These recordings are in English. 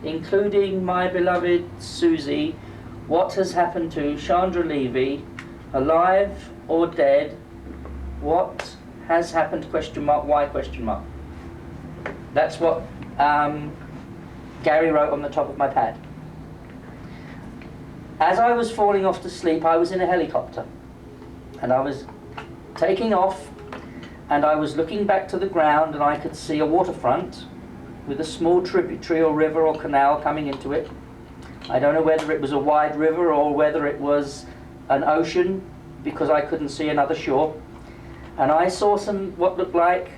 including my beloved Susie, what has happened to Chandra Levy, alive or dead? What has happened, question mark, why, question mark? That's what Gary wrote on the top of my pad. As I was falling off to sleep, I was in a helicopter, and I was taking off, and I was looking back to the ground, and I could see a waterfront with a small tributary or river or canal coming into it. I don't know whether it was a wide river or whether it was an ocean, because I couldn't see another shore. And I saw some what looked like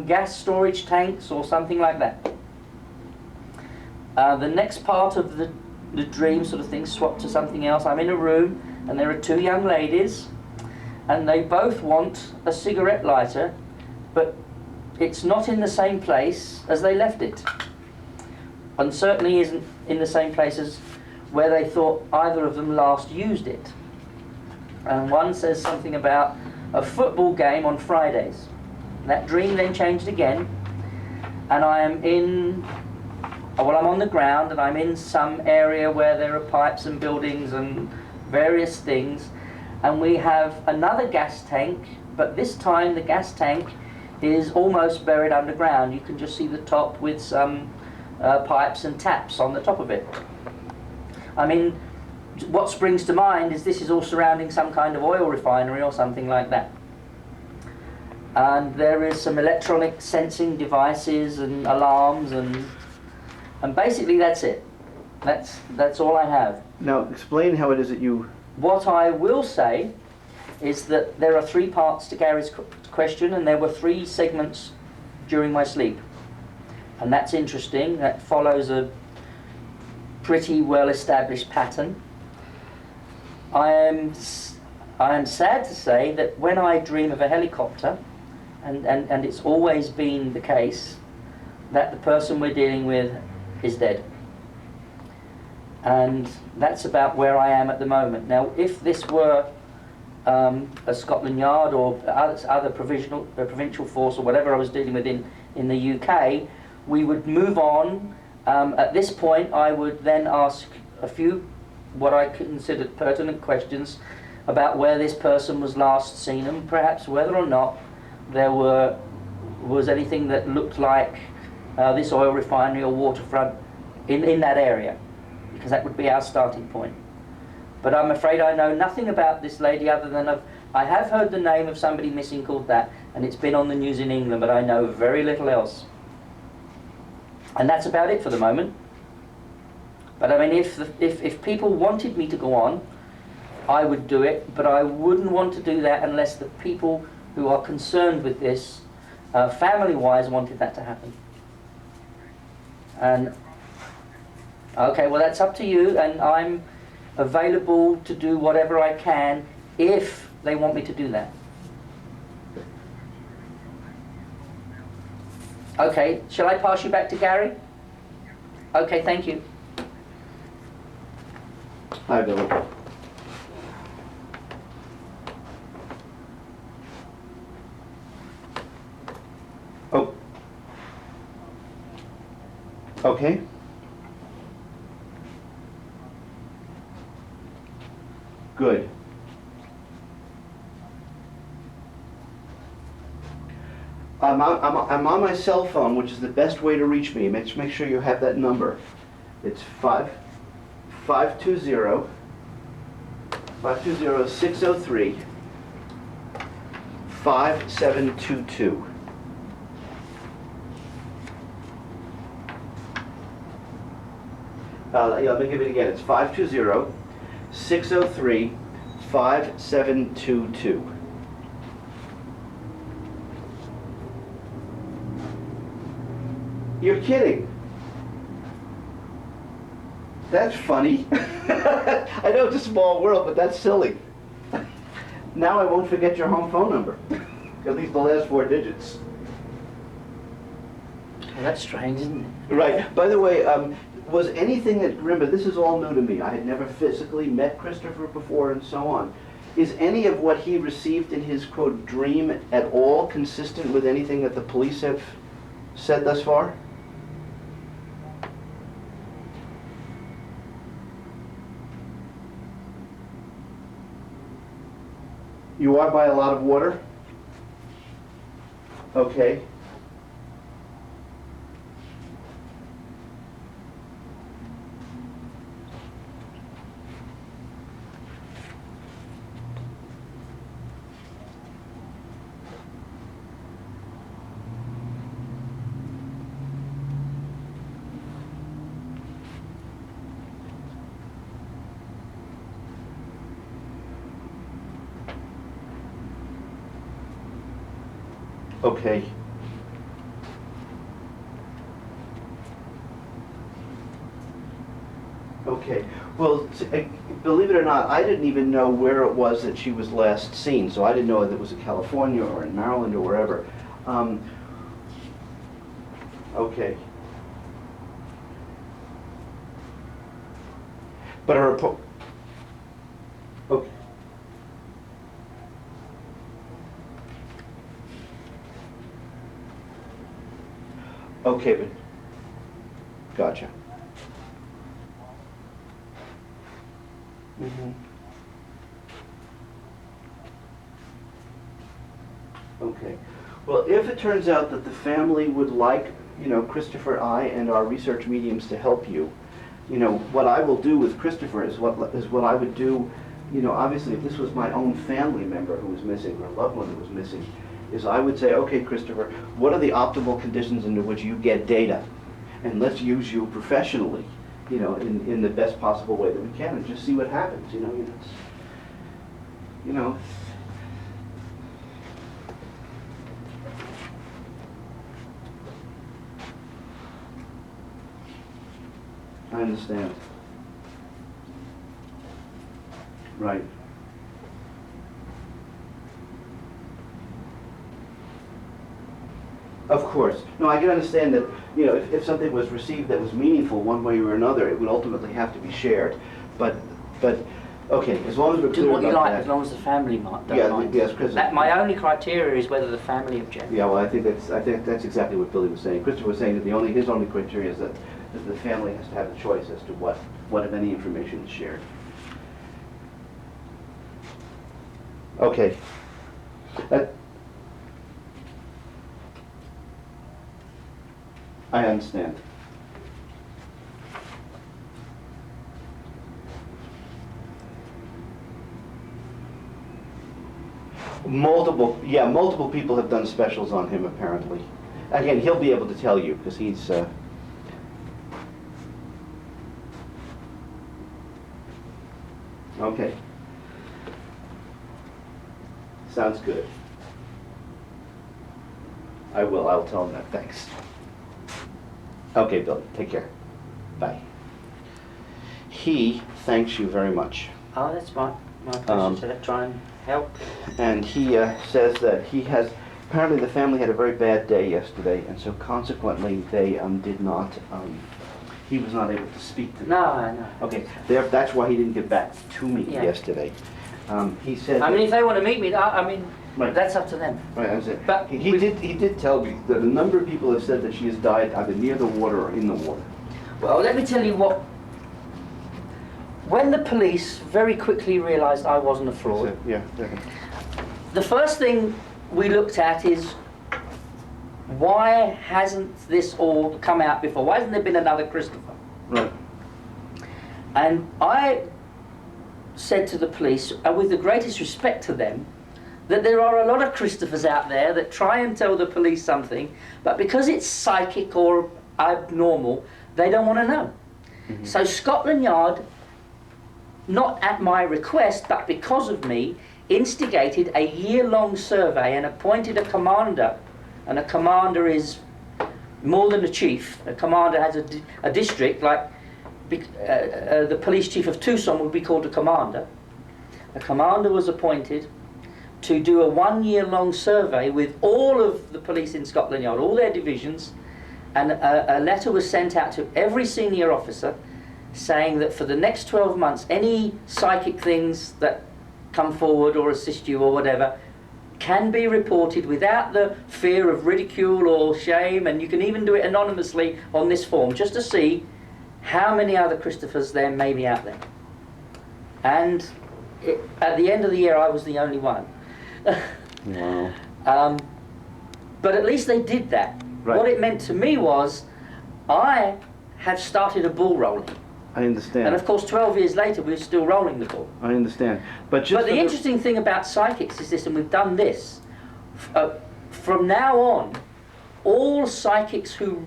gas storage tanks or something like that. The next part of the dream sort of thing swapped to something else. I'm in a room, and there are two young ladies, and they both want a cigarette lighter, but it's not in the same place as they left it, and certainly isn't in the same place as where they thought either of them last used it. And one says something about a football game on Fridays. That dream then changed again, and I am in, well, I'm on the ground, and I'm in some area where there are pipes and buildings and various things, and we have another gas tank, but this time the gas tank is almost buried underground. You can just see the top with some pipes and taps on the top of it. I mean, what springs to mind is this is all surrounding some kind of oil refinery or something like that. And there is some electronic sensing devices and alarms, and basically that's it. That's all I have. Now explain how it is that you... What I will say is that there are three parts to Gary's question, and there were three segments during my sleep. And that's interesting. That follows a pretty well-established pattern. I am sad to say that when I dream of a helicopter, and it's always been the case, that the person we're dealing with is dead. And that's about where I am at the moment. Now, if this were a Scotland Yard or other provincial force or whatever I was dealing with in the UK, we would move on. At this point, I would then ask a few what I considered pertinent questions about where this person was last seen, and perhaps whether or not there was anything that looked like this oil refinery or waterfront in that area, because that would be our starting point. But I'm afraid I know nothing about this lady other than I have heard the name of somebody missing called that, and it's been on the news in England, but I know very little else. And that's about it for the moment. But I mean, if people wanted me to go on, I would do it, but I wouldn't want to do that unless the people who are concerned with this, family-wise, wanted that to happen. And okay, well, that's up to you, and I'm available to do whatever I can if they want me to do that. Okay, shall I pass you back to Gary? Okay, thank you. Hi, Billy. Oh. Okay. Good. I'm on my cell phone, which is the best way to reach me. Make sure you have that number. It's 520 603 5722. Yeah, let me give it again. It's 520 603 5722. You're kidding. That's funny. I know it's a small world, but that's silly. Now I won't forget your home phone number. At least the last 4 digits. Well, that's strange, isn't it? Right. By the way, was anything that, remember, this is all new to me. I had never physically met Christopher before and so on. Is any of what he received in his, quote, dream at all consistent with anything that the police have said thus far? You are by a lot of water? Okay. Okay. Okay. Well, believe it or not, I didn't even know where it was that she was last seen, so I didn't know if it was in California or in Maryland or wherever. Okay. But her okay. Okay, but gotcha. Mm-hmm. Okay. Well, if it turns out that the family would like, Christopher, I, and our research mediums to help you, what I will do with Christopher is what I would do, obviously if this was my own family member who was missing, or loved one who was missing, is I would say, okay, Christopher, what are the optimal conditions under which you get data? And let's use you professionally, in the best possible way that we can, and just see what happens, I understand. Right. Of course. No, I can understand that, if something was received that was meaningful one way or another, it would ultimately have to be shared. But okay, as long as we're Do clear what you about like, that. as long as the family don't Yeah, mind. yes, Chris. My only criteria is whether the family object. Yeah, well, I think that's exactly what Billy was saying. Christopher was saying that his only criteria is that the family has to have a choice as to what if any information is shared. Okay. I understand. Multiple people have done specials on him, apparently. Again, he'll be able to tell you, because he's... Okay. Sounds good. I'll tell him that, thanks. Okay, Bill, take care. Bye. He thanks you very much. Oh, that's my pleasure to try and help. And he says that apparently the family had a very bad day yesterday, and so consequently they did not, he was not able to speak to them. No. Okay, that's why he didn't get back to me yesterday. He said... I mean, if they want to meet me, Right. that's up to them. Right, that's it. But he did tell me that a number of people have said that she has died either near the water or in the water. Well, let me tell you what. When the police very quickly realised I wasn't a fraud, the first thing we looked at is, why hasn't this all come out before? Why hasn't there been another Christopher? Right. And I said to the police, and with the greatest respect to them, that there are a lot of Christophers out there that try and tell the police something, but because it's psychic or abnormal, they don't want to know. Mm-hmm. So Scotland Yard, not at my request, but because of me, instigated a year-long survey and appointed a commander. And a commander is more than a chief. A commander has a district, like the police chief of Tucson would be called a commander. A commander was appointed to do a one-year-long survey with all of the police in Scotland Yard, all their divisions, and a letter was sent out to every senior officer saying that for the next 12 months, any psychic things that come forward or assist you or whatever can be reported without the fear of ridicule or shame, and you can even do it anonymously on this form, just to see how many other Christophers there may be out there. And at the end of the year, I was the only one. Wow. But at least they did that. Right. What it meant to me was, I have started a ball rolling. I understand. And of course, 12 years later, we're still rolling the ball. I understand. But just But the interesting thing about psychics is this, and we've done this, from now on, all psychics who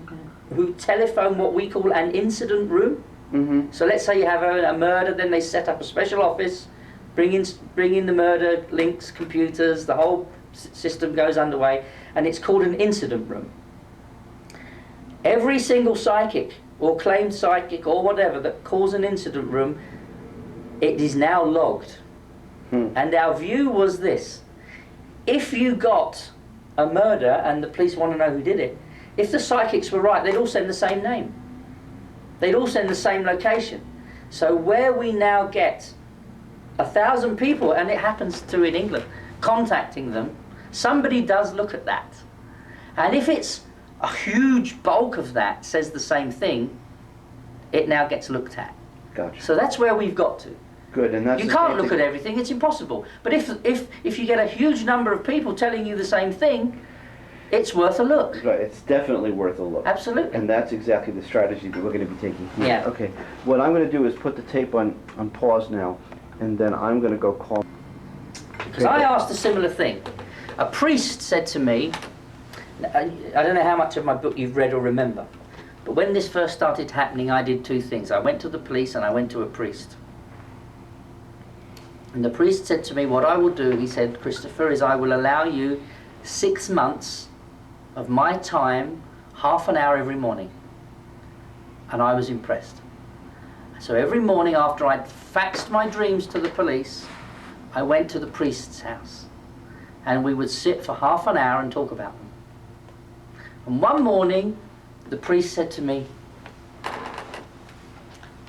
telephone what we call an incident room. Mm-hmm. So let's say you have a murder, then they set up a special office, bring in the murder links, computers, the whole system goes underway, and it's called an incident room. Every single psychic or claimed psychic or whatever that calls an incident room, it is now logged. And our view was this: if you got a murder and the police want to know who did it, if the psychics were right, they'd all send the same name. They'd all send the same location. So where we now get 1,000 people, and it happens to in England, contacting them, somebody does look at that. And if it's a huge bulk of that says the same thing, it now gets looked at. Gotcha. So that's where we've got to. Good, and that's You the can't same look thing- at everything, it's impossible. But if you get a huge number of people telling you the same thing, it's worth a look. Right, it's definitely worth a look. Absolutely. And that's exactly the strategy that we're going to be taking here. Yeah. Okay, what I'm going to do is put the tape on pause now, and then I'm going to go call. Because I asked a similar thing. A priest said to me, I don't know how much of my book you've read or remember, but when this first started happening, I did two things. I went to the police and I went to a priest. And the priest said to me, what I will do, he said, Christopher, is I will allow you 6 months of my time, half an hour every morning. And I was impressed. So every morning after I'd faxed my dreams to the police, I went to the priest's house. And we would sit for half an hour and talk about them. And one morning, the priest said to me,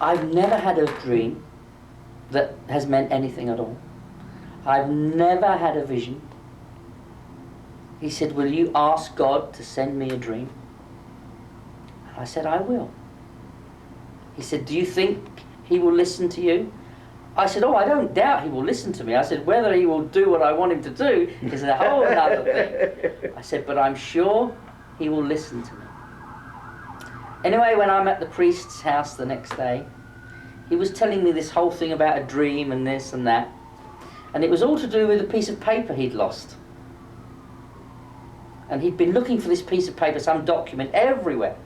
I've never had a dream that has meant anything at all. I've never had a vision. He said, will you ask God to send me a dream? And I said, I will. He said, do you think he will listen to you? I said, oh, I don't doubt he will listen to me. I said, whether he will do what I want him to do is a whole other thing. I said, but I'm sure he will listen to me. Anyway, when I'm at the priest's house the next day, he was telling me this whole thing about a dream and this and that. And it was all to do with a piece of paper he'd lost. And he'd been looking for this piece of paper, some document, everywhere.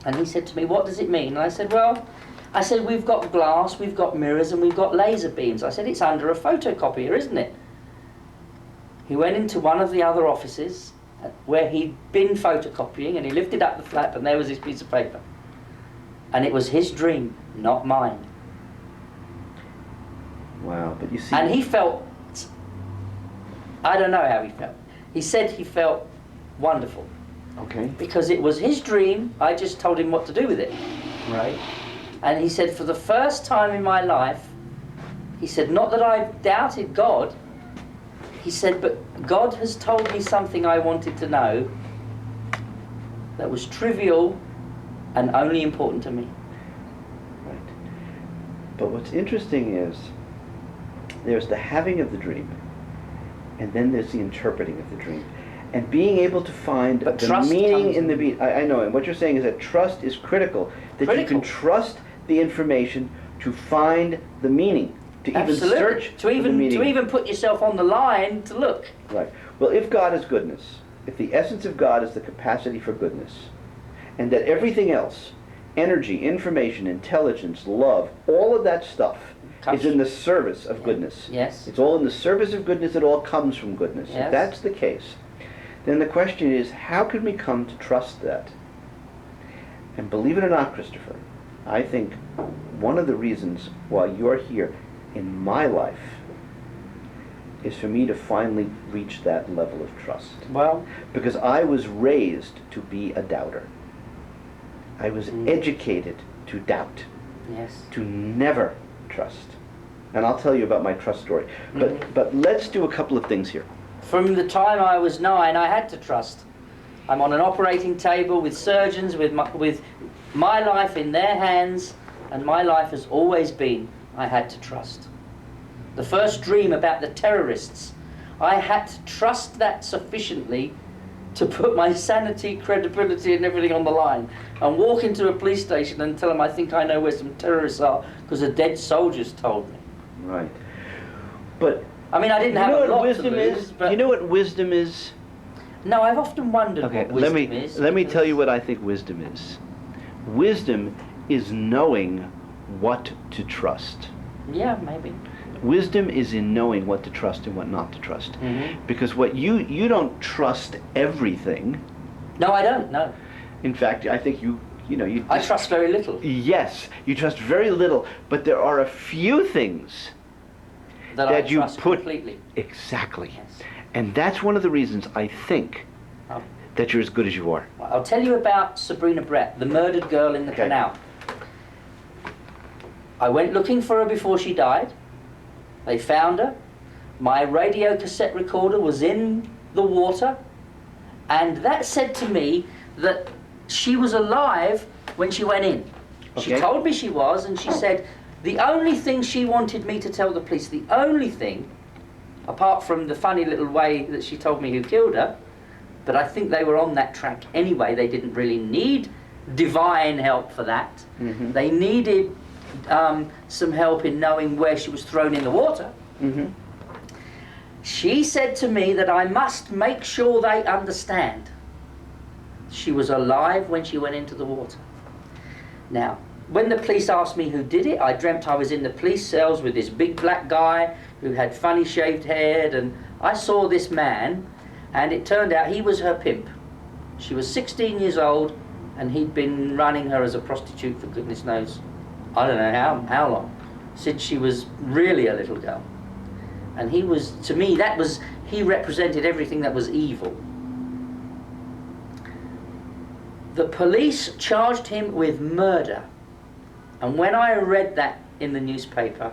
And he said to me, what does it mean? And I said, well, we've got glass, we've got mirrors, and we've got laser beams. I said, it's under a photocopier, isn't it? He went into one of the other offices where he'd been photocopying, and he lifted up the flap, and there was this piece of paper. And it was his dream, not mine. Wow, but you see... And he felt, I don't know how he felt. He said he felt wonderful. Okay. Because it was his dream, I just told him what to do with it. Right. And he said, for the first time in my life, he said, not that I've doubted God, he said, but God has told me something I wanted to know that was trivial and only important to me. Right. But what's interesting is there's the having of the dream, and then there's the interpreting of the dream. And being able to find But the trust meaning comes in the I know, and what you're saying is that trust is critical. That you can trust the information to find the meaning, to Absolutely. even search to for the even meaning. to even put yourself on the line to look. Right. Well, if God is goodness, if the essence of God is the capacity for goodness, and that everything else, energy, information, intelligence, love, all of that stuff is in the service of goodness. Yes. It's all in the service of goodness. It all comes from goodness. Yes. If that's the case, then the question is, how can we come to trust that? And believe it or not, Christopher, I think one of the reasons why you're here in my life is for me to finally reach that level of trust. Well, Because I was raised to be a doubter. I was educated to doubt, yes. to never trust. And I'll tell you about my trust story. But let's do a couple of things here. From the time I was 9, I had to trust. I'm on an operating table with surgeons, with my life in their hands, and my life has always been, I had to trust. The first dream about the terrorists, I had to trust that sufficiently to put my sanity, credibility and everything on the line and walk into a police station and tell them I think I know where some terrorists are because a dead soldier's told me. Right. But I mean, I didn't have a lot to lose, but you know what wisdom is? no, I've often wondered Okay, what wisdom is. let me because- tell you what I think wisdom is. Wisdom is knowing what to trust. Yeah, maybe. Wisdom is in knowing what to trust and what not to trust. Mm-hmm. Because what you don't trust everything. No, I don't. No, In fact, I think you I trust very little. Yes, you trust very little, but there are a few things That I that you trust put completely. exactly. Yes. And that's one of the reasons I think Oh. that you're as good as you are. Well, I'll tell you about Sabrina Brett, the murdered girl in the Okay. canal. I went looking for her before she died. They found her. My radio cassette recorder was in the water, and that said to me that she was alive when she went in. She Okay. told me she was, and she said the only thing she wanted me to tell the police, the only thing, apart from the funny little way that she told me who killed her, but I think they were on that track anyway. They didn't really need divine help for that. Mhm. They needed some help in knowing where she was thrown in the water. Mm-hmm. She said to me that I must make sure they understand she was alive when she went into the water. Now, when the police asked me who did it, I dreamt I was in the police cells with this big black guy who had funny shaved head, and I saw this man, and it turned out he was her pimp. She was 16 years old, and he'd been running her as a prostitute for goodness knows, I don't know how long, since she was really a little girl. And he was, to me, he represented everything that was evil. The police charged him with murder. And when I read that in the newspaper,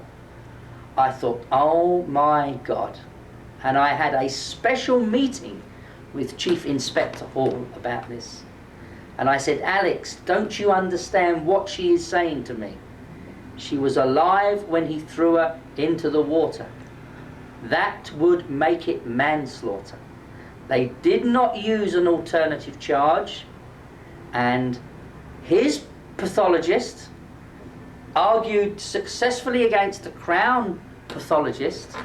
I thought, oh my God. And I had a special meeting with Chief Inspector Hall about this. And I said, Alex, don't you understand what she is saying to me? She was alive when he threw her into the water. That would make it manslaughter. They did not use an alternative charge, and his pathologist argued successfully against the Crown pathologist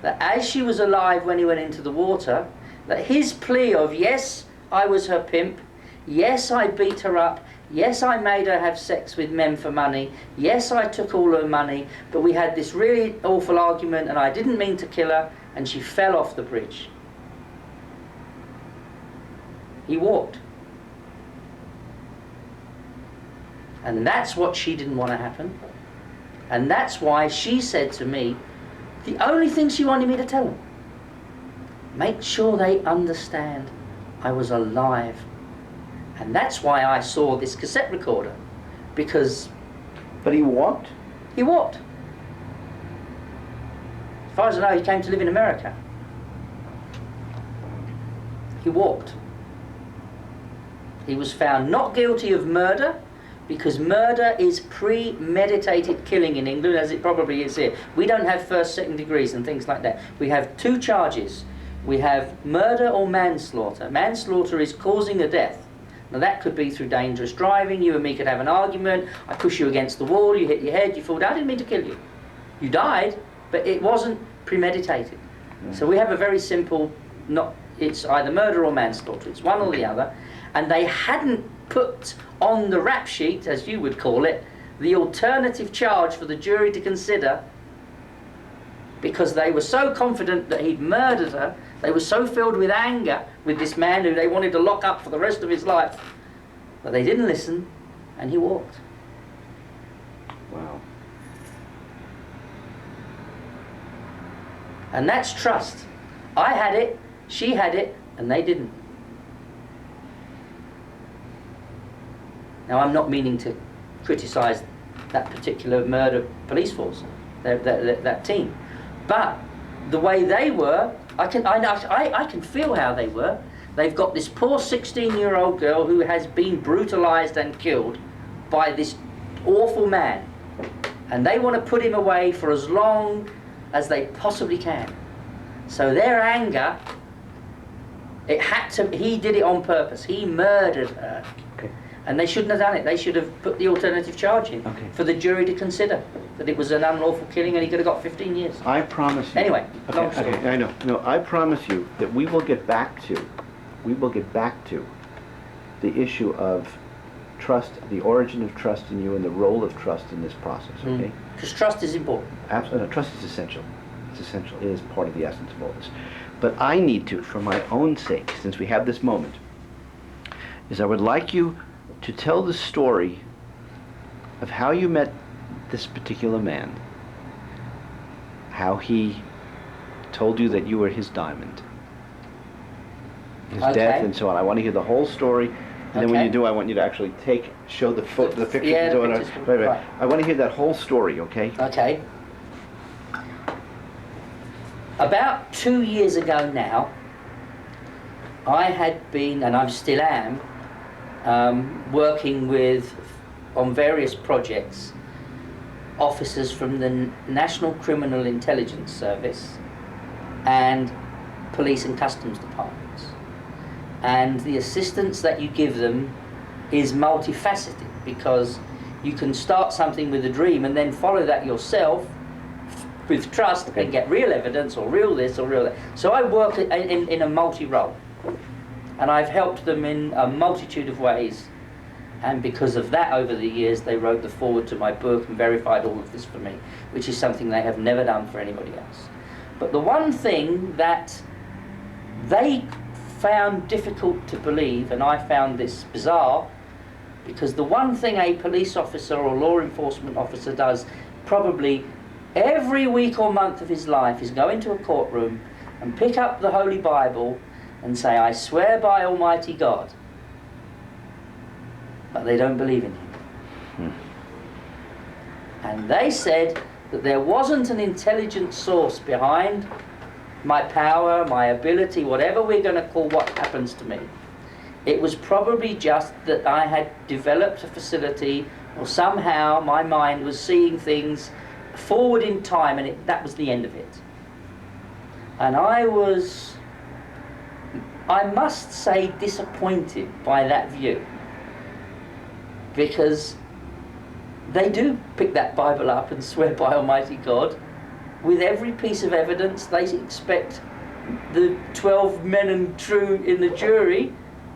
that as she was alive when he went into the water, that his plea of, yes, I was her pimp, yes, I beat her up, yes, I made her have sex with men for money, yes, I took all her money, but we had this really awful argument and I didn't mean to kill her, and she fell off the bridge. He walked. And that's what she didn't want to happen. And that's why she said to me, the only thing she wanted me to tell them, make sure they understand I was alive. And that's why I saw this cassette recorder, because But he walked? he walked. As far as I know, he came to live in America. He walked. He was found not guilty of murder, because murder is premeditated killing in England, as it probably is here. We don't have first, second degrees and things like that. We have two charges. We have murder or manslaughter. Manslaughter is causing a death. Now that could be through dangerous driving. You and me could have an argument. I push you against the wall, you hit your head, you fall down. I didn't mean to kill you. You died, but it wasn't premeditated. So we have a very simple, it's either murder or manslaughter. It's one or the other. And they hadn't put on the rap sheet, as you would call it, the alternative charge for the jury to consider, because they were so confident that he'd murdered her. They were so filled with anger with this man who they wanted to lock up for the rest of his life, but they didn't listen, and he walked. Wow. And that's trust. I had it, she had it, and they didn't. Now, I'm not meaning to criticise that particular murder police force, that team, but the way they were, I can feel how they were. They've got this poor 16-year-old girl who has been brutalised and killed by this awful man, and they want to put him away for as long as they possibly can. So their anger, he did it on purpose. He murdered her. Okay. And they shouldn't have done it. They should have put the alternative charge in for the jury to consider that it was an unlawful killing and he could have got 15 years. I promise you. Anyway, long story. Okay, I know. No, I promise you that we will get back to the issue of trust, the origin of trust in you and the role of trust in this process, okay? Because trust is important. Absolutely. No, trust is essential. It's essential. It is part of the essence of all this. But I need to, for my own sake, since we have this moment, is I would like you to tell the story of how you met this particular man, how he told you that you were his diamond, his death and so on. I want to hear the whole story, and then when you do, I want you to actually show the pictures. Yeah, and so on. the pictures. Right. I want to hear that whole story, okay? Okay. About 2 years ago now, I had been, and I still am, working on various projects, officers from the National Criminal Intelligence Service and police and customs departments. And the assistance that you give them is multifaceted, because you can start something with a dream and then follow that yourself with trust and get real evidence or real this or real that. So I work in a multi-role, and I've helped them in a multitude of ways, and because of that, over the years, they wrote the foreword to my book and verified all of this for me, which is something they have never done for anybody else. But the one thing that they found difficult to believe, and I found this bizarre, because the one thing a police officer or law enforcement officer does probably every week or month of his life is go into a courtroom and pick up the Holy Bible and say, "I swear by Almighty God." But they don't believe in him. And they said that there wasn't an intelligent source behind my power, my ability, whatever we're going to call what happens to me. It was probably just that I had developed a facility, or somehow my mind was seeing things forward in time, and that was the end of it. And I must say, disappointed by that view, because they do pick that Bible up and swear by Almighty God with every piece of evidence. They expect the 12 men and true in the jury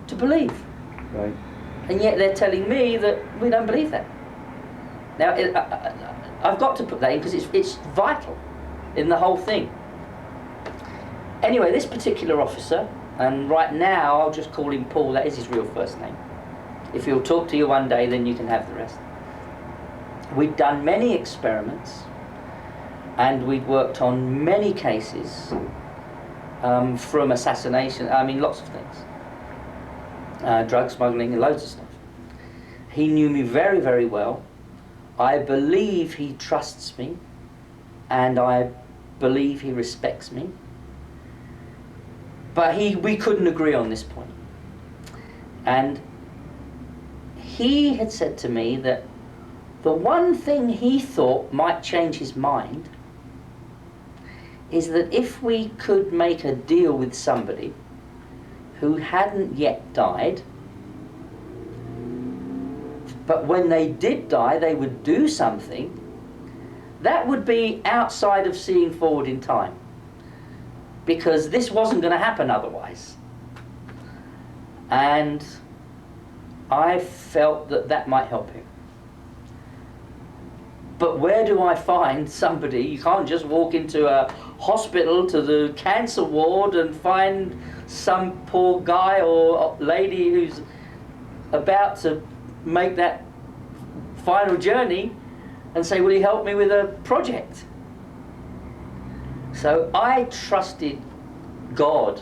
to believe. Right. And yet they're telling me that we don't believe that. Now, I've got to put that in because it's vital in the whole thing. Anyway, this particular officer, and right now I'll just call him Paul, that is his real first name. If he'll talk to you one day, then you can have the rest. We'd done many experiments, and we'd worked on many cases, from assassination, lots of things. Drug smuggling and loads of stuff. He knew me very, very well. I believe he trusts me, and I believe he respects me. But we couldn't agree on this point. And he had said to me that the one thing he thought might change his mind is that if we could make a deal with somebody who hadn't yet died, but when they did die, they would do something that would be outside of seeing forward in time, because this wasn't going to happen otherwise. And I felt that might help him. But where do I find somebody? You can't just walk into a hospital to the cancer ward and find some poor guy or lady who's about to make that final journey and say, "Will you help me with a project?" So I trusted God,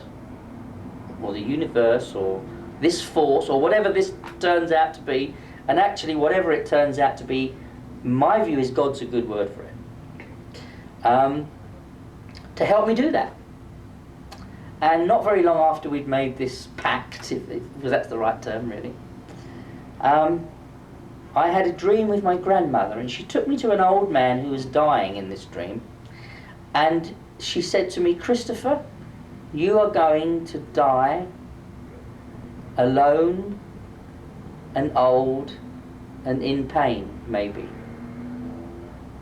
or the universe, or this force, or whatever this turns out to be, and actually whatever it turns out to be, my view is God's a good word for it, to help me do that. And not very long after we'd made this pact, because that's the right term really, I had a dream with my grandmother, and she took me to an old man who was dying in this dream, and she said to me, Christopher, you are going to die alone and old and in pain, maybe.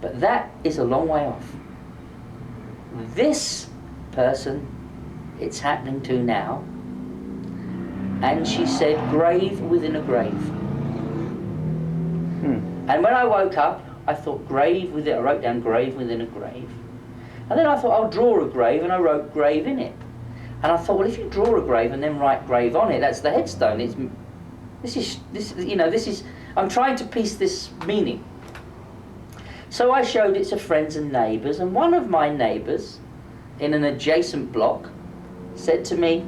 But that is a long way off. This person, it's happening to now. And she said, grave within a grave. And when I woke up, I thought grave within, I wrote down grave within a grave. And then I thought I'll draw a grave, and I wrote grave in it. And I thought, well, if you draw a grave and then write grave on it, that's the headstone. I'm trying to piece this meaning. So I showed it to friends and neighbours, and one of my neighbours in an adjacent block said to me,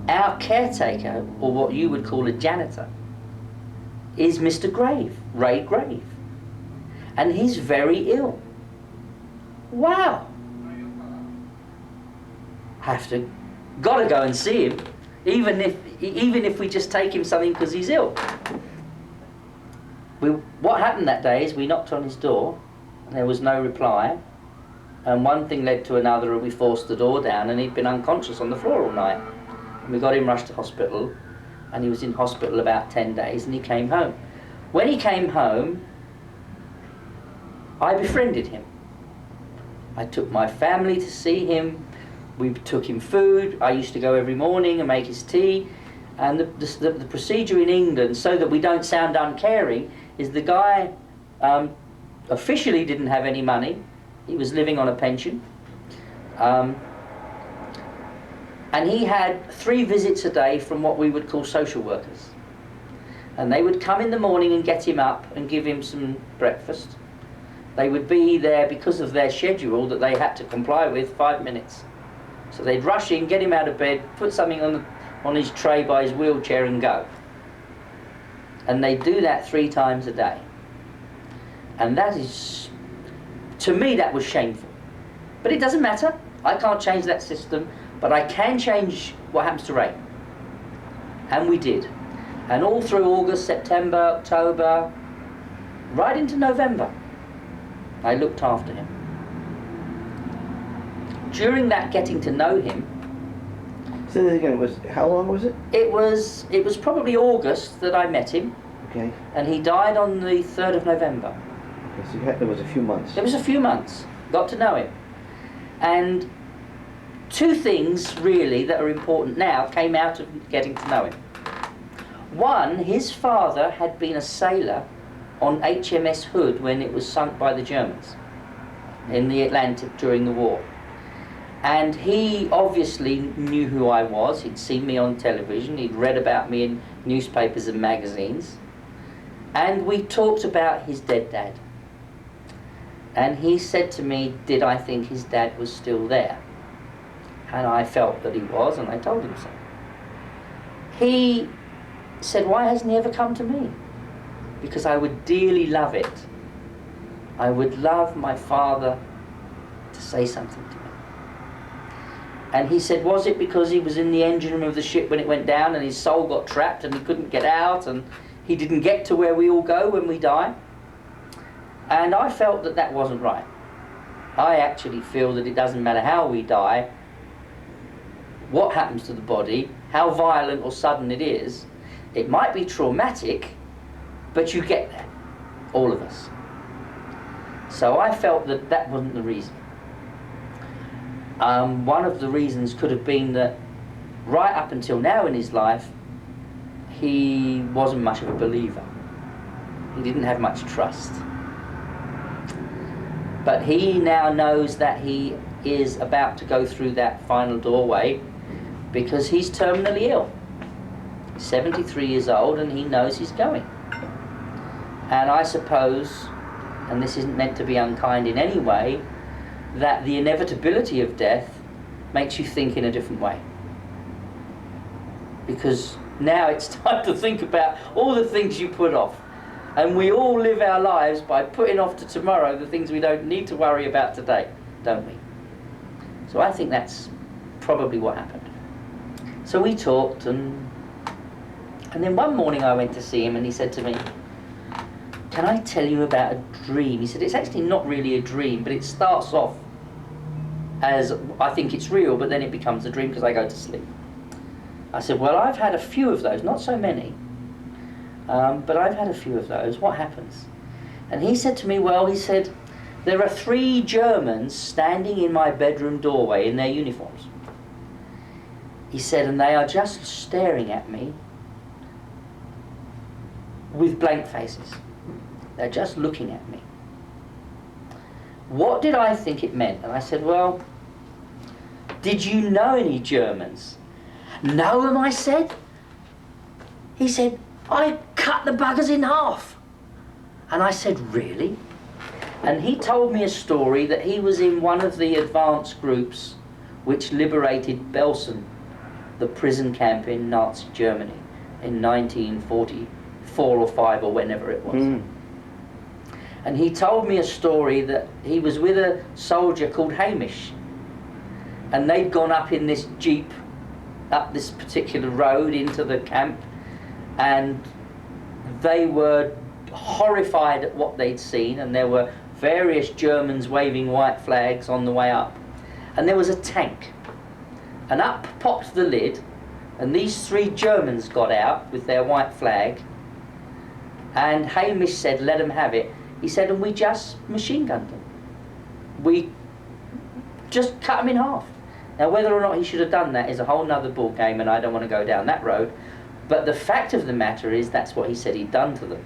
our caretaker, or what you would call a janitor, is Mr. Grave, Ray Grave, and he's very ill. Wow. Gotta go and see him, even if we just take him something because he's ill. What happened that day is we knocked on his door, and there was no reply, and one thing led to another, and we forced the door down, and he'd been unconscious on the floor all night. And we got him rushed to hospital, and he was in hospital about 10 days, and he came home. When he came home, I befriended him. I took my family to see him. We took him food. I used to go every morning and make his tea. And the procedure in England, so that we don't sound uncaring, is the guy officially didn't have any money. He was living on a pension. And he had 3 visits a day from what we would call social workers. And they would come in the morning and get him up and give him some breakfast. They would be there because of their schedule that they had to comply with, 5 minutes. So they'd rush in, get him out of bed, put something on his tray by his wheelchair and go. And they do that 3 times a day. And that is, to me, that was shameful. But it doesn't matter. I can't change that system, but I can change what happens to Ray. And we did. And all through August, September, October, right into November, I looked after him. During that getting to know him, say that again, how long was it? It was probably August that I met him. Okay. And he died on the 3rd of November. Okay, so it was a few months. It was a few months. Got to know him. And 2 things really that are important now came out of getting to know him. One, his father had been a sailor on HMS Hood when it was sunk by the Germans in the Atlantic during the war. And he obviously knew who I was. He'd seen me on television, he'd read about me in newspapers and magazines. And we talked about his dead dad. And he said to me, did I think his dad was still there? And I felt that he was, and I told him so. He said, why hasn't he ever come to me? Because I would dearly love it. I would love my father to say something to me. And he said, was it because he was in the engine room of the ship when it went down and his soul got trapped and he couldn't get out and he didn't get to where we all go when we die? And I felt that that wasn't right. I actually feel that it doesn't matter how we die, what happens to the body, how violent or sudden it is. It might be traumatic, but you get there, all of us. So I felt that that wasn't the reason. One of the reasons could have been that right up until now in his life, he wasn't much of a believer. He didn't have much trust. But he now knows that he is about to go through that final doorway because he's terminally ill. 73 years old, and he knows he's going. And I suppose, and this isn't meant to be unkind in any way, that the inevitability of death makes you think in a different way. Because now it's time to think about all the things you put off. And we all live our lives by putting off to tomorrow the things we don't need to worry about today, don't we? So I think that's probably what happened. So we talked, and then one morning I went to see him and he said to me, can I tell you about a dream? He said, it's actually not really a dream, but it starts off as I think it's real, but then it becomes a dream because I go to sleep. I said, well, I've had a few of those, not so many, but I've had a few of those. What happens? And he said to me, well, he said, there are 3 Germans standing in my bedroom doorway in their uniforms. He said, and they are just staring at me with blank faces. They're just looking at me. What did I think it meant? And I said, well, did you know any Germans? Know them, I said. He said, I cut the buggers in half. And I said, really? And he told me a story that he was in one of the advance groups which liberated Belsen, the prison camp in Nazi Germany, in 1944 or 5 or whenever it was. Mm. And he told me a story that he was with a soldier called Hamish, and they'd gone up in this jeep up this particular road into the camp, and they were horrified at what they'd seen, and there were various Germans waving white flags on the way up, and there was a tank, and up popped the lid, and these 3 Germans got out with their white flag, and Hamish said, let them have it. He said, and we just machine gunned them. We just cut them in half. Now, whether or not he should have done that is a whole nother ball game, and I don't want to go down that road. But the fact of the matter is, that's what he said he'd done to them.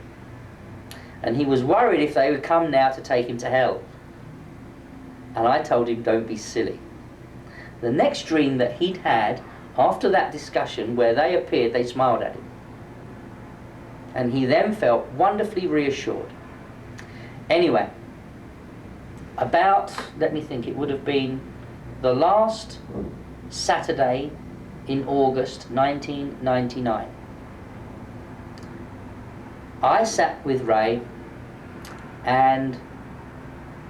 And he was worried if they would come now to take him to hell. And I told him, don't be silly. The next dream that he'd had after that discussion where they appeared, they smiled at him. And he then felt wonderfully reassured. Anyway, about, let me think, it would have been the last Saturday in August 1999. I sat with Ray and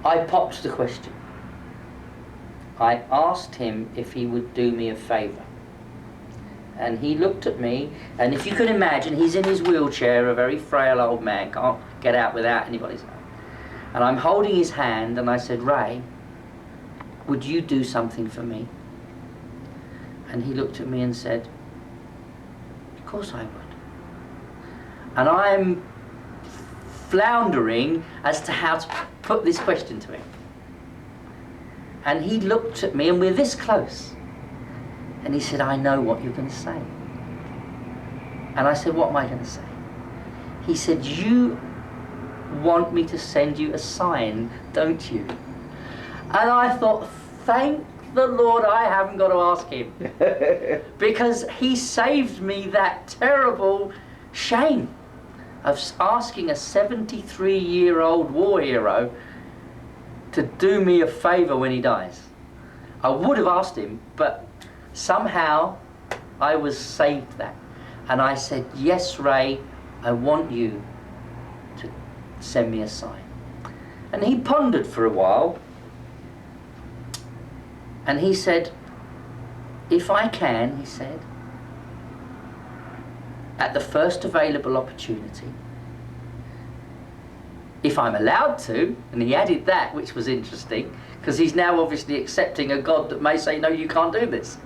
I popped the question. I asked him if he would do me a favour. And he looked at me, and if you can imagine, he's in his wheelchair, a very frail old man, can't get out without anybody's help. And I'm holding his hand, and I said, Ray, would you do something for me? And he looked at me and said, of course I would. And I'm floundering as to how to put this question to him. And he looked at me, and we're this close. And he said, I know what you're going to say. And I said, what am I going to say? He said, you want me to send you a sign, don't you? And I thought, thank the Lord I haven't got to ask him. Because he saved me that terrible shame of asking a 73-year-old war hero to do me a favour when he dies. I would have asked him, but somehow I was saved that. And I said, yes, Ray, I want you to send me a sign. And he pondered for a while, and he said, if I can, he said, at the first available opportunity, if I'm allowed to, and he added that, which was interesting, because he's now obviously accepting a God that may say, no, you can't do this.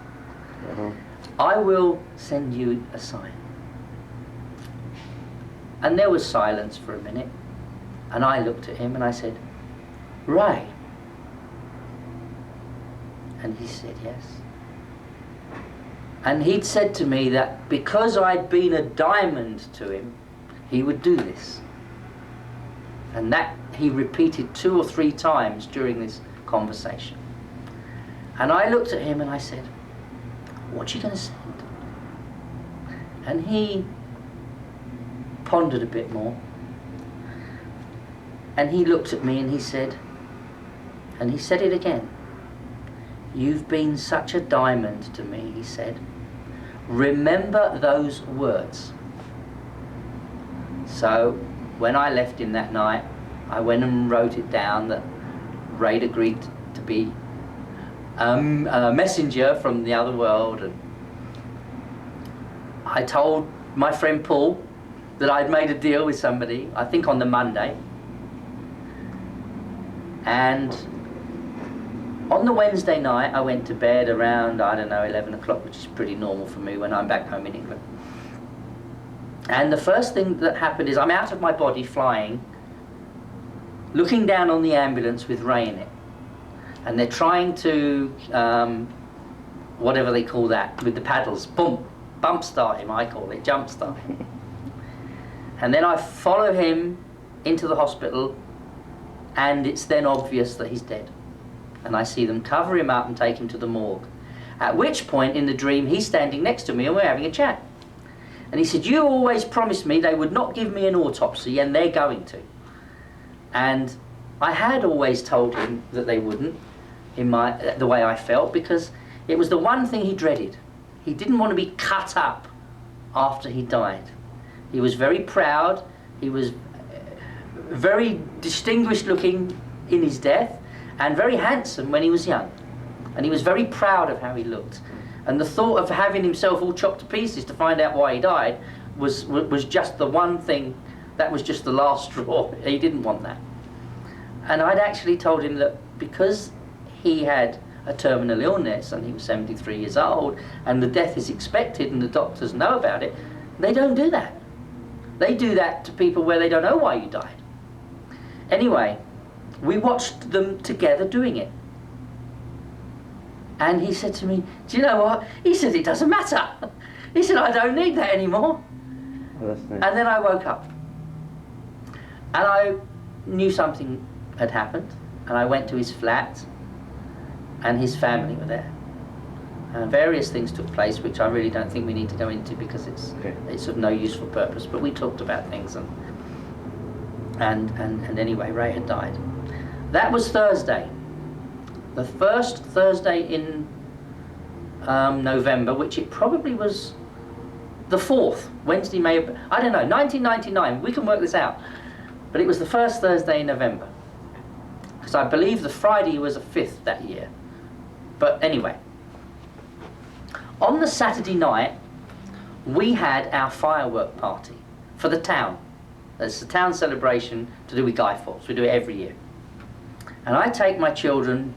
I will send you a sign. And there was silence for a minute, and I looked at him and I said, Ray. And he said yes. And he'd said to me that because I'd been a diamond to him, he would do this. And that he repeated 2 or 3 times during this conversation. And I looked at him and I said, what are you going to send? And he pondered a bit more. And he looked at me and he said it again. You've been such a diamond to me, he said. Remember those words. So when I left him that night, I went and wrote it down that Ray agreed to be a messenger from the other world. And I told my friend Paul that I'd made a deal with somebody, I think on the Monday. And On the Wednesday night, I went to bed around, I don't know, 11 o'clock, which is pretty normal for me when I'm back home in England. And the first thing that happened is I'm out of my body flying, looking down on the ambulance with Ray in it. And they're trying to, whatever they call that, with the paddles, boom, bump start him, I call it, jump start him. And then I follow him into the hospital, and it's then obvious that he's dead. And I see them cover him up and take him to the morgue. At which point in the dream, he's standing next to me and we're having a chat. And he said, you always promised me they would not give me an autopsy, and they're going to. And I had always told him that they wouldn't, in the way I felt, because it was the one thing he dreaded. He didn't want to be cut up after he died. He was very proud. He was very distinguished looking in his death, and very handsome when he was young. And he was very proud of how he looked. And the thought of having himself all chopped to pieces to find out why he died was just the one thing, that was just the last straw. He didn't want that. And I'd actually told him that because he had a terminal illness and he was 73 years old and the death is expected and the doctors know about it, they don't do that. They do that to people where they don't know why you died. Anyway, we watched them together doing it. And he said to me, do you know what? He said, it doesn't matter. He said, I don't need that anymore. Oh, that's nice. And then I woke up. And I knew something had happened. And I went to his flat, and his family were there. And various things took place, which I really don't think we need to go into because it's of no useful purpose. But we talked about things, and anyway, Ray had died. That was Thursday. The first Thursday in November, which it probably was the 4th, Wednesday, May, I don't know, 1999, we can work this out. But it was the first Thursday in November. Because I believe the Friday was the 5th that year. But anyway, on the Saturday night, we had our firework party for the town. It's a town celebration to do with Guy Fawkes. We do it every year. And I take my children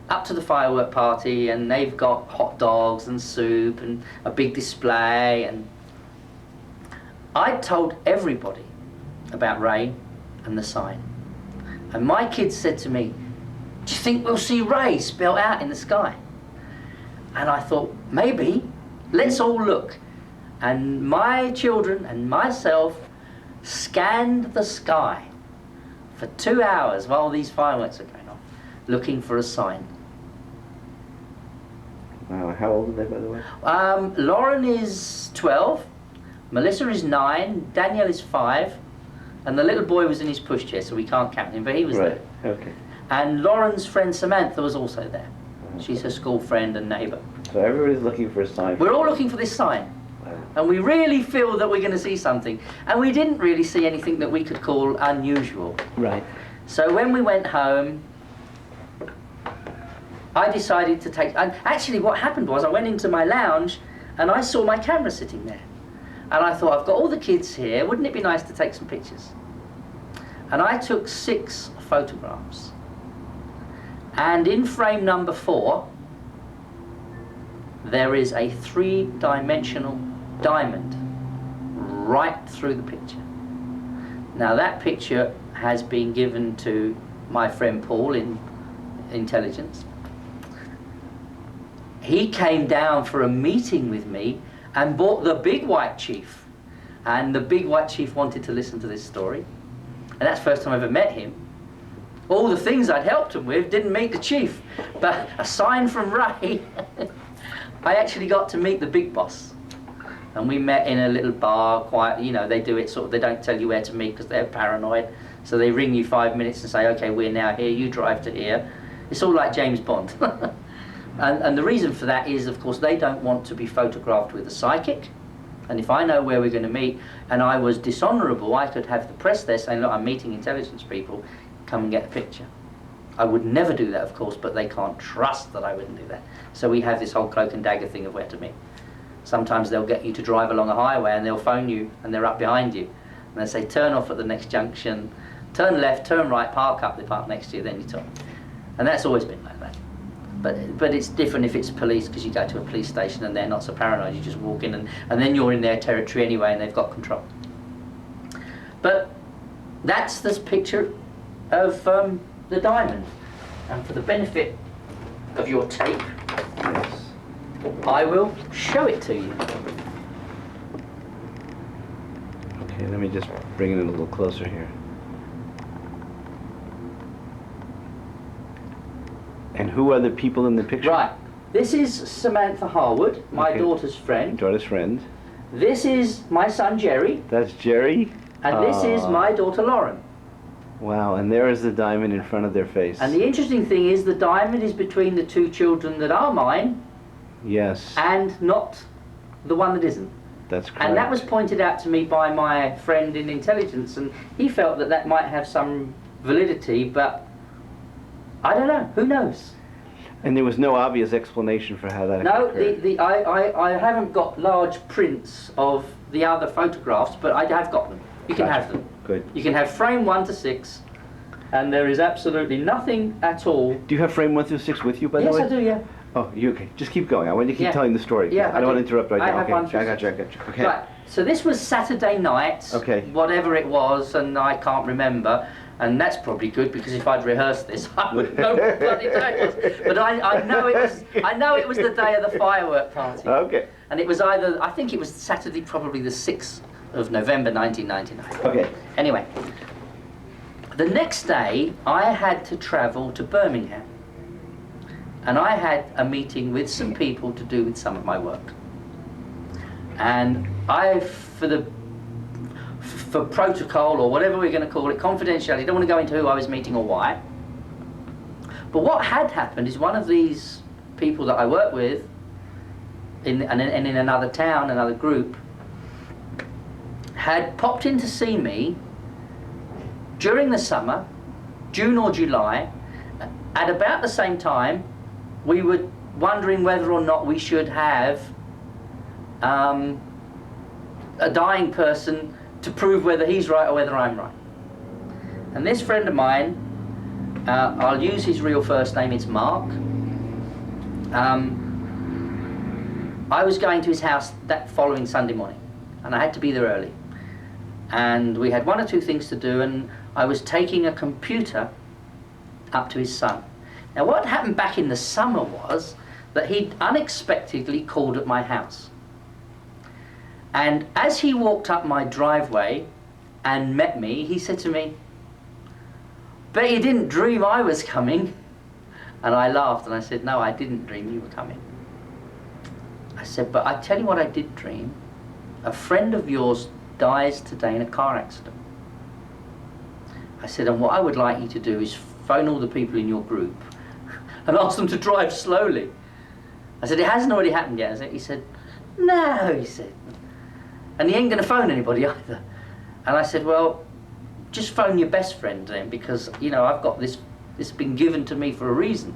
up to the firework party, and they've got hot dogs and soup and a big display, and I told everybody about Ray and the sign. And my kids said to me, do you think we'll see Ray spelled out in the sky? And I thought, maybe, let's all look. And my children and myself scanned the sky for 2 hours while these fireworks are going off, looking for a sign. Wow, how old are they, by the way? Lauren is 12, Melissa is 9, Danielle is 5, and the little boy was in his pushchair, so we can't count him, but he was Right, there. okay. And Lauren's friend Samantha was also there. She's her school friend and neighbour. So everybody's looking for a sign. We're all looking for this sign. Wow. And we really feel that we're going to see something. And we didn't really see anything that we could call unusual. Right. So when we went home, I decided to take... And actually what happened was I went into my lounge and I saw my camera sitting there. And I thought, I've got all the kids here, wouldn't it be nice to take some pictures? And I took 6 photographs. And in frame number 4, there is a 3-dimensional diamond right through the picture. Now that picture has been given to my friend Paul in intelligence. He came down for a meeting with me and brought the big white chief. And the big white chief wanted to listen to this story. And that's the first time I ever met him. All the things I'd helped him with didn't meet the chief. But a sign from Ray, I actually got to meet the big boss. And we met in a little bar, quiet, you know, they do it sort of, they don't tell you where to meet because they're paranoid. So they ring you 5 minutes and say, okay, we're now here, you drive to here. It's all like James Bond. And the reason for that is, of course, they don't want to be photographed with a psychic. And if I know where we're going to meet, and I was dishonourable, I could have the press there saying, look, I'm meeting intelligence people, come and get a picture. I would never do that, of course, but they can't trust that I wouldn't do that. So we have this whole cloak and dagger thing of where to meet. Sometimes they'll get you to drive along a highway and they'll phone you and they're up behind you. And they say, turn off at the next junction, turn left, turn right, park up, they park next to you, then you talk. And that's always been like that. But it's different if it's police, because you go to a police station and they're not so paranoid. You just walk in and then you're in their territory anyway, and they've got control. But that's this picture of the diamond. And for the benefit of your tape, Yes. I will show it to you. Okay, let me just bring it in a little closer here. And who are the people in the picture? Right. This is Samantha Harwood, my Okay. daughter's friend. Daughter's friend. This is my son Jerry, That's Jerry. and this is my daughter Lauren. Wow, and there is the diamond in front of their face. And the interesting thing is the diamond is between the two children that are mine Yes, and not the one that isn't. that's correct. And that was pointed out to me by my friend in intelligence, and he felt that that might have some validity, but I don't know. Who knows? And there was no obvious explanation for how that No, occurred. I haven't got large prints of the other photographs, but I have got them. You can Gotcha. have them. Good. You can have frame 1 to 6, and there is absolutely nothing at all. Do you have frame 1 through 6 with you, by Yes, the way? I do, yeah. Oh, you okay? Just keep going. I want you to keep Yeah. telling the story. Yeah, I don't want to do. interrupt right I now. have Okay, 1 through I got you. 6. Okay. Right, so this was Saturday night, Okay. whatever it was, and I can't remember. And that's probably good, because if I'd rehearsed this, I would know what bloody day it was. But I know it was the day of the firework party. Okay. And it was I think it was Saturday, probably the 6th of November 1999. Okay. Anyway, the next day I had to travel to Birmingham. And I had a meeting with some people to do with some of my work. And for protocol, or whatever we're going to call it, confidentiality, I don't want to go into who I was meeting or why. But what had happened is one of these people that I work with in another town, another group, had popped in to see me during the summer, June or July. At about the same time, we were wondering whether or not we should have a dying person to prove whether he's right or whether I'm right. And this friend of mine, I'll use his real first name, it's Mark. I was going to his house that following Sunday morning, and I had to be there early. And we had 1 or 2 things to do, and I was taking a computer up to his son. Now what happened back in the summer was that he'd unexpectedly called at my house. And as he walked up my driveway and met me, he said to me, "Bet you didn't dream I was coming." And I laughed and I said, "No, I didn't dream you were coming." I said, "But I tell you what I did dream. A friend of yours dies today in a car accident." I said, "And what I would like you to do is phone all the people in your group and ask them to drive slowly." I said, "It hasn't already happened yet, has it?" He said, "No," he said. "And he ain't going to phone anybody either." And I said, "Well, just phone your best friend then, because, you know, I've got this been given to me for a reason."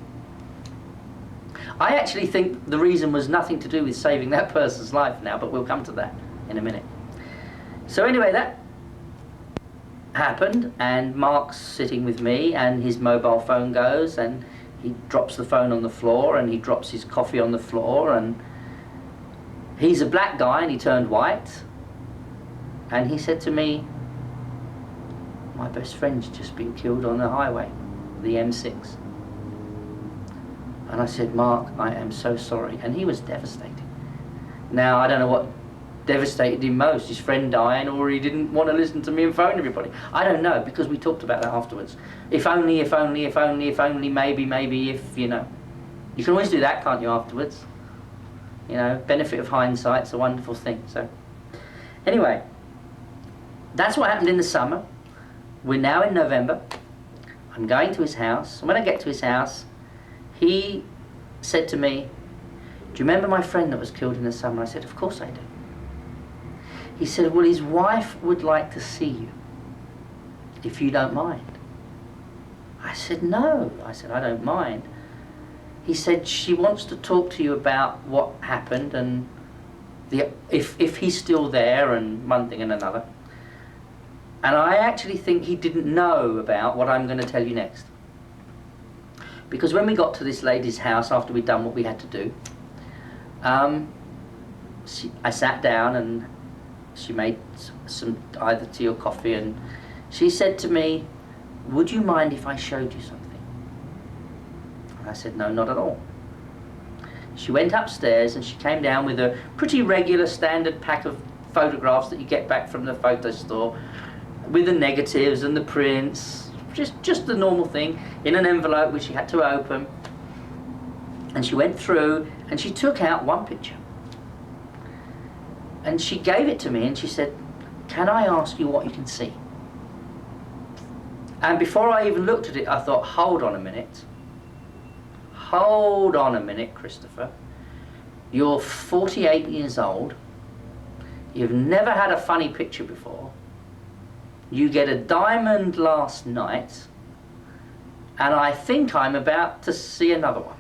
I actually think the reason was nothing to do with saving that person's life now, but we'll come to that in a minute. So anyway, that happened, and Mark's sitting with me, and his mobile phone goes, and he drops the phone on the floor, and he drops his coffee on the floor, and he's a black guy, and he turned white, and he said to me, "My best friend's just been killed on the highway, the M6. And I said, "Mark, I am so sorry." And he was devastated. Now, I don't know what devastated him most, his friend dying, or he didn't want to listen to me and phone everybody. I don't know, because we talked about that afterwards. If only, if only, if only, if only, maybe, if, you know. You can always do that, can't you, afterwards? You know, benefit of hindsight's a wonderful thing. So, anyway, that's what happened in the summer. We're now in November. I'm going to his house. And when I get to his house, he said to me, "Do you remember my friend that was killed in the summer?" I said, "Of course I do." He said, "Well, his wife would like to see you, if you don't mind." I said, "No." I said, "I don't mind." He said, "She wants to talk to you about what happened and if he's still there, and one thing and another." And I actually think he didn't know about what I'm going to tell you next. because when we got to this lady's house after we'd done what we had to do, I sat down and she made some either tea or coffee, and she said to me, "Would you mind if I showed you something?" And I said, "No, not at all." She went upstairs and she came down with a pretty regular standard pack of photographs that you get back from the photo store, with the negatives and the prints, just the normal thing, in an envelope which she had to open. And she went through and she took out one picture. And she gave it to me and she said, "Can I ask you what you can see?" And before I even looked at it, I thought, hold on a minute. Hold on a minute, Christopher. You're 48 years old. You've never had a funny picture before. You get a diamond last night, and I think I'm about to see another one.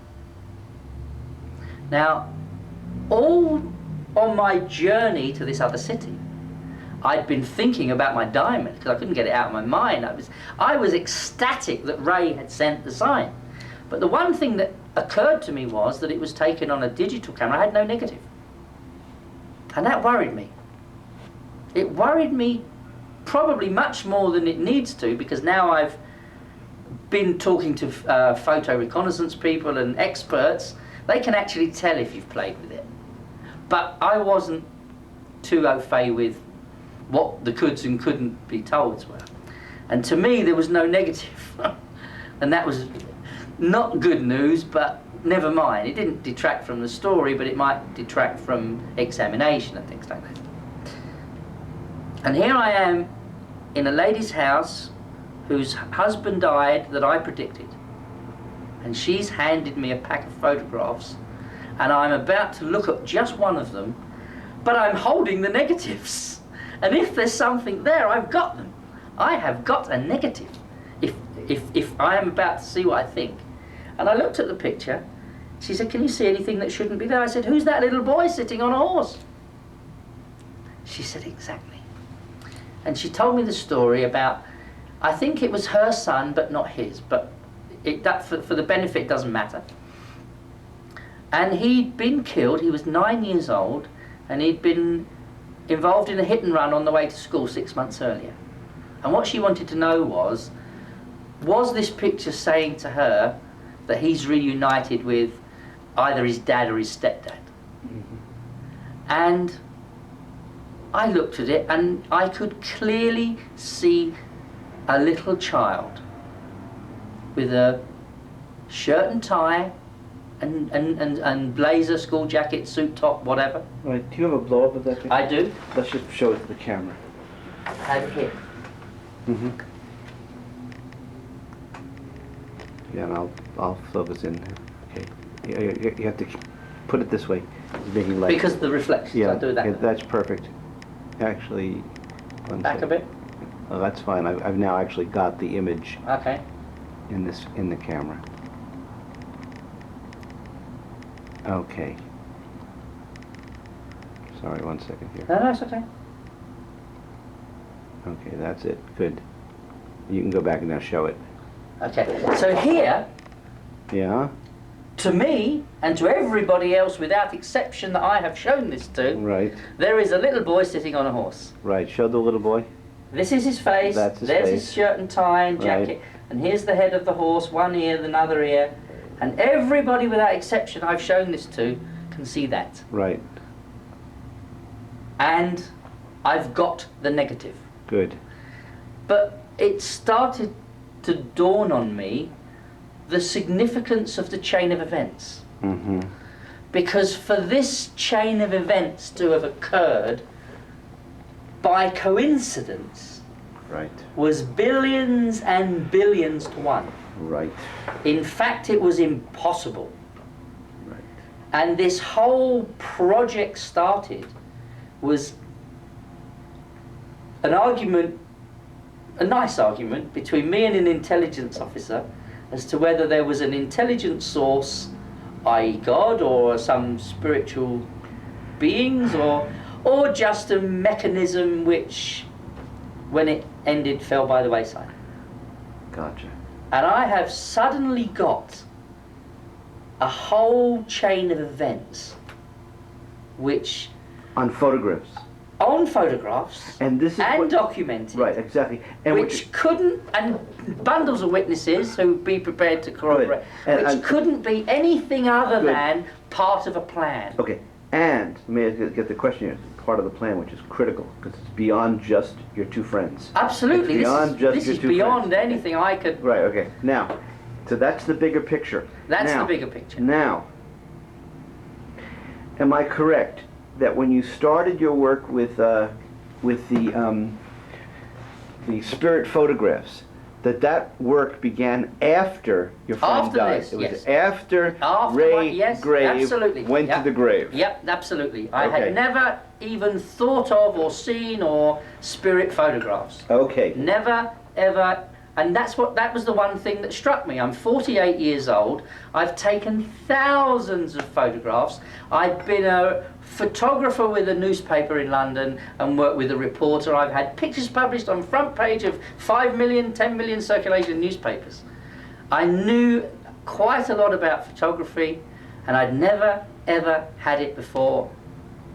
Now, all on my journey to this other city, I'd been thinking about my diamond because I couldn't get it out of my mind. I was ecstatic that Ray had sent the sign. But the one thing that occurred to me was that it was taken on a digital camera. I had no negative. And that worried me. It worried me probably much more than it needs to, because now I've been talking to photo reconnaissance people and experts. They can actually tell if you've played with it. But I wasn't too au fait with what the coulds and couldn't be tolds were. And to me, there was no negative. And that was not good news, but never mind. It didn't detract from the story, but it might detract from examination and things like that. And here I am in a lady's house whose husband died that I predicted. And she's handed me a pack of photographs, and I'm about to look at just one of them, but I'm holding the negatives. And if there's something there, I've got them. I have got a negative if I am about to see what I think. And I looked at the picture. She said, "Can you see anything that shouldn't be there?" I said, "Who's that little boy sitting on a horse?" She said, "Exactly." And she told me the story about, I think it was her son, but not his. But that for the benefit doesn't matter. And he'd been killed. He was 9 years old, and he'd been involved in a hit and run on the way to school 6 months earlier. And what she wanted to know was this picture saying to her that he's reunited with either his dad or his stepdad? Mm-hmm. And I looked at it and I could clearly see a little child with a shirt and tie and blazer, school jacket, suit top, whatever. Right. Do you have a blow-up of that picture? I do. Let's just show it to the camera. I have it here. Mm-hmm. Yeah, and I'll fill this in. Okay. You have to put it this way. It's making light. Because of the reflections, yeah, I do that. Yeah, that's perfect. Actually, Back a bit. Oh, that's fine. I've now actually got the image Okay. in the camera. Okay. Sorry, 1 second here. No, it's okay. Okay, that's it. Good. You can go back and now show it. Okay. So here, Yeah? to me and to everybody else without exception that I have shown this to, Right. there is a little boy sitting on a horse. Right. Show the little boy. This is his face. That's his There's face. his shirt and tie and jacket. Right. And here's the head of the horse, one ear, another ear. And everybody without exception I've shown this to can see that. Right. And I've got the negative. Good. But it started to dawn on me the significance of the chain of events. Mm-hmm. Because for this chain of events to have occurred by coincidence Right. was billions and billions to one. Right. In fact, it was impossible. Right. And this whole project started was an argument, a nice argument, between me and an intelligence officer as to whether there was an intelligent source, i.e. God or some spiritual beings, or just a mechanism which, when it ended, fell by the wayside. Gotcha. And I have suddenly got a whole chain of events which, On photographs. on photographs And this is and what, documented, right, exactly. And which couldn't, and bundles of witnesses who be prepared to corroborate, And- which and- couldn't be anything other Good. than part of a plan. okay, and let me get the question here, part of the plan, which is critical, because it's beyond just your two friends. Absolutely, It's beyond just this your is two beyond friends. anything I could. Right, okay. Now, so that's the bigger picture. That's Now- the bigger picture. Now, am I correct that when you started your work with the spirit photographs, that work began after your friend After died? this, It was yes. after After Ray yes, Grave absolutely. went Yep. to the grave. Yep, absolutely. I Okay. had never even thought of or seen or spirit photographs. Okay. Never, ever, and that was the one thing that struck me. I'm 48 years old. I've taken thousands of photographs. I've been a photographer with a newspaper in London and worked with a reporter. I've had pictures published on front page of 5 million, 10 million circulation newspapers. I knew quite a lot about photography, and I'd never, ever had it before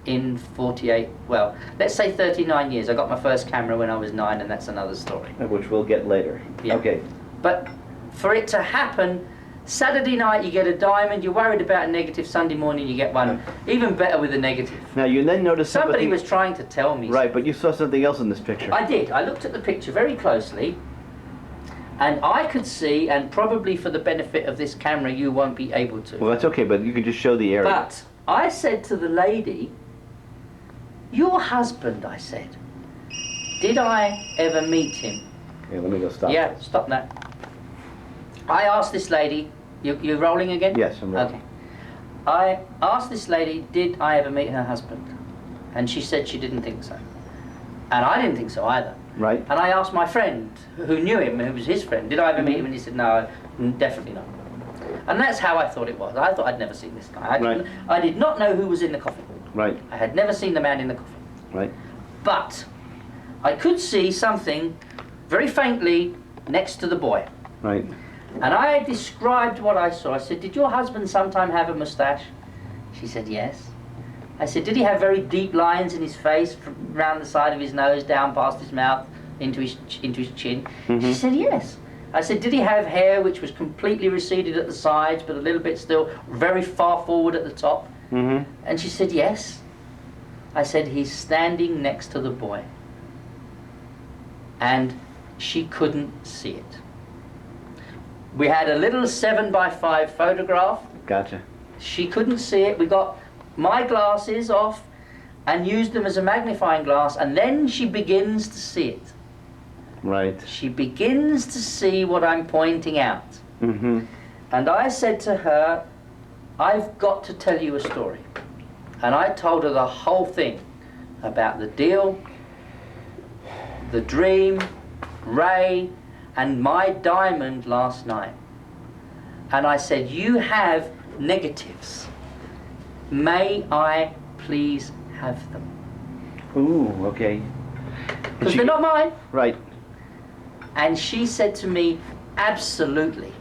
in 48, well, let's say 39 years. I got my first camera when I was 9, and that's another story. Which we'll get later. Yeah. Okay. But for it to happen, Saturday night you get a diamond, you're worried about a negative, Sunday morning you get one, even better with a negative. Now you then noticed Somebody was trying to tell me. Right, but you saw something else in this picture. I did. I looked at the picture very closely, and I could see, and probably for the benefit of this camera you won't be able to. Well, that's okay, but you can just show the area. But I said to the lady, your husband, I said, did I ever meet him? Okay, let me go stop. Yeah, stop that. I asked this lady, you're rolling again? Yes, I'm rolling. Okay. I asked this lady, did I ever meet her husband? And she said she didn't think so. And I didn't think so either. Right. And I asked my friend, who knew him, who was his friend, did I ever meet him? And he said, no, definitely not. And that's how I thought it was. I thought I'd never seen this guy. I did not know who was in the coffin. Right. I had never seen the man in the coffin. Right. But I could see something very faintly next to the boy. Right. And I described what I saw. I said, did your husband sometime have a moustache? She said, yes. I said, did he have very deep lines in his face, from around the side of his nose, down past his mouth, into his chin? She said, yes. I said, did he have hair which was completely receded at the sides, but a little bit still very far forward at the top? And she said, yes. I said, he's standing next to the boy. And she couldn't see it. We had a little 7x5 photograph. Gotcha. She couldn't see it. We got my glasses off and used them as a magnifying glass, and then she begins to see it. Right. She begins to see what I'm pointing out. And I said to her, I've got to tell you a story. And I told her the whole thing about the deal, the dream, Ray, and my diamond last night. And I said, you have negatives. May I please have them? Ooh, okay. Because they're not mine. Right. And she said to me, absolutely.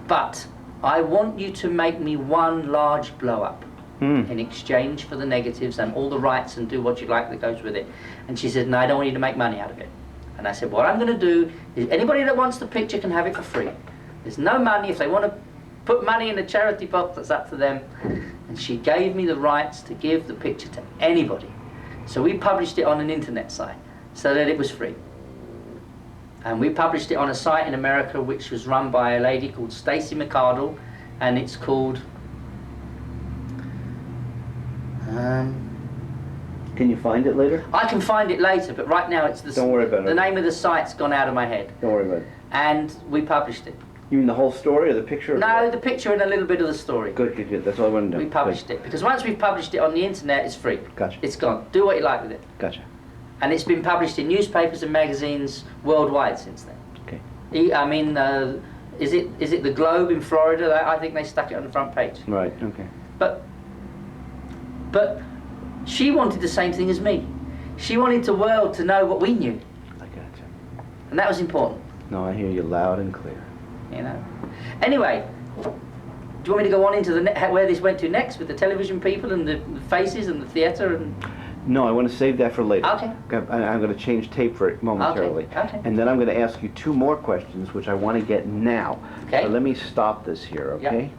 But I want you to make me one large blow-up in exchange for the negatives and all the rights and do what you like that goes with it. And she said, no, I don't want you to make money out of it. And I said, what I'm going to do is anybody that wants the picture can have it for free. There's no money. If they want to put money in a charity box, that's up to them. And she gave me the rights to give the picture to anybody. So we published it on an internet site so that it was free. And we published it on a site in America which was run by a lady called Stacey McArdle, and it's called Can you find it later? I can find it later, but right now it's Don't worry about it. the name of the site's gone out of my head. Don't worry about it. And we published it. You mean the whole story or the picture? No, the picture and a little bit of the story. Good, good, good. That's all I wanted to know. We published it because once we've published it on the internet, it's free. Gotcha. It's gone. Do what you like with it. Gotcha. And it's been published in newspapers and magazines worldwide since then. Okay. I mean, is it the Globe in Florida? I think they stuck it on the front page. Right, okay. But she wanted the same thing as me. She wanted the world to know what we knew, I gotcha. and that was important. No, I hear you loud and clear. You know. Anyway, you want me to go on into where this went to next with the television people and the faces and the theatre and? No, I want to save that for later. Okay. I'm going to change tape for it momentarily. Okay. And then I'm going to ask you 2 more questions, which I want to get now. Okay. So let me stop this here, okay? Yep.